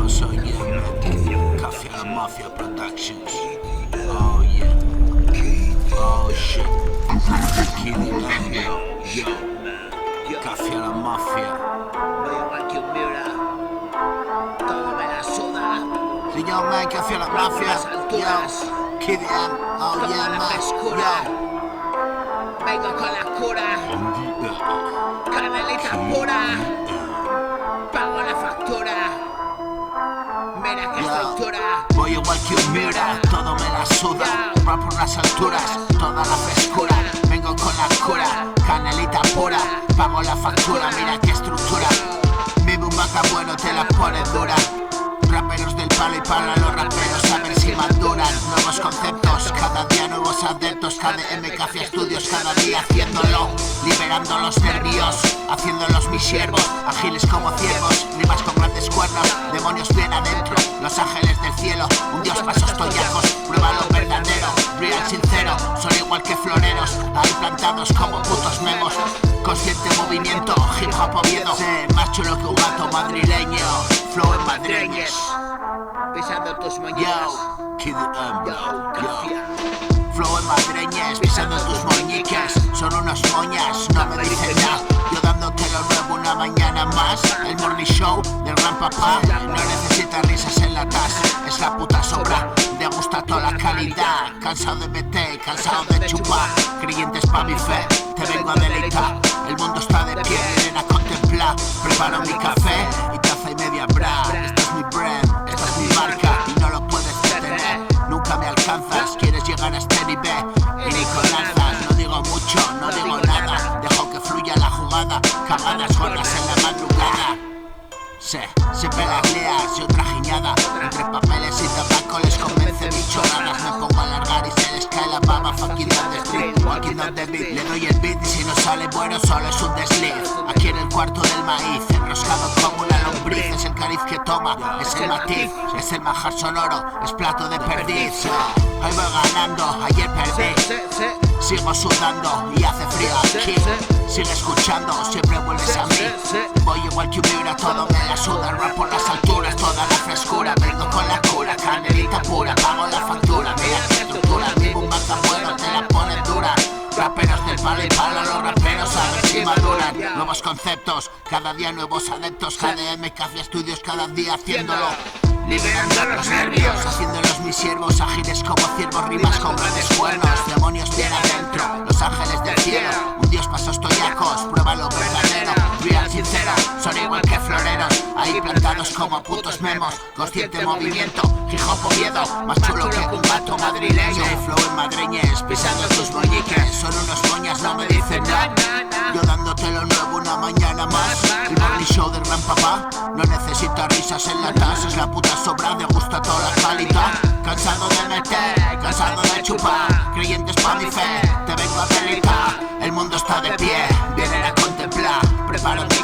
soy Café a la Mafia Productions. Oh yeah. Oh shit. Kiddy Lambio. Yo. Café a la Mafia. No igual que un Miura. Todo me la suda. Sí, yo, man, Café a la Mafia. Yo. Kiddy M. Oh yeah, man. Yo. Vengo con la cura. Canelita pura. Pago la factura. Mira qué estructura. Voy igual que un Miura, todo me la suda. Rap por las alturas, toda la frescura. Vengo con la cura, canelita pura. Pago la factura, mira qué estructura. Mi bumbaca bueno te la pone dura. Raperos del palo y para los raperos a ver si maduran. Nuevos conceptos, cada día nuevos adeptos. KDM Café Estudios, cada día haciéndolo. Liberando los nervios, haciéndolos mis siervos. Ágiles como ciervos, rimas con grandes cuernos. Demonios bien adentro, los ángeles del cielo. Un dios pasos toyacos, prueba lo verdadero. Real sincero, son igual que floreros. Ahí plantados como putos memos. Consciente movimiento, hip hop Oviedo. Sé más chulo que un gato madrileño. Flow en madrileños. Pisando tus moñitas. Yo, Kid yo. Flow en madrileños, pisando tus moñicas. Son unos moñas, no me dicen nada. Yo dándote lo nuevo una mañana más. El morning show del gran papá. No necesita risas en la taza. Es la puta sobra. Degusta toda la calidad. Cansado de meter, cansado de chupar. Creyentes pa' mi fe, te vengo a deleitar. El mundo está de pie, vienen a contemplar. Preparo mi café y taza y media bra. Esta es mi brand, esta es mi marca y no lo puedes detener. Nunca me alcanzas, quieres llegar a este nivel y ni con lanzas. No digo mucho, no digo nada. Dejo que fluya la jugada. Cagadas gordas en la madrugada. Siempre las leas y otra giñada. Entre papeles y tabaco les convence bichonadas. Me pongo a alargar y se les cae la baba. Fucking on the street, walking on the beat. Le doy el beat y si no sale bueno solo es un desliz. Aquí en el cuarto del maíz, enroscado como una lombriz. Es el cariz que toma, es el matiz, es el manjar sonoro, es plato de perdiz. Hoy voy ganando, ayer perdí. Sigo sudando y hace frío aquí. Sigue escuchando, siempre vuelves a mí. Voy igual que un Miura, todo me la suda. Rap por las alturas, toda la frescura. Vengo con la cura, canelita pura. Pago la factura, mira qué estructura. Mi bumbaca bueno te la pone dura. Raperos del palo y palo, los raperos a ver si maduran. Nuevos conceptos, cada día nuevos adeptos. KDM Café Estudios, cada día haciéndolo. Liberando los nervios, haciéndolos mis siervos. Ágiles como ciervos, rimas con grandes cuernos. Demonios bien adentro, los ángeles del cielo. Un dios pasos toyacos, prueba lo verdadero. Real sincero, son igual que floreros. Ahí plantados como putos memos. Consciente movimiento, hip hop Oviedo. Más chulo que un gato madrileño. Flow en madrileños, pisando tus moñiques. Son unos moñas, no me dicen nada. Yo dándote lo nuevo una mañana más. El morning show del gran papá. No necesita risas en la taza, es la puta sobra, me gusta toda la calidad. Cansado de meter, cansado de chupar. Creyentes pa' mi fe, te vengo a deleitar. El mundo está de pie, vienen a contemplar. Preparo mi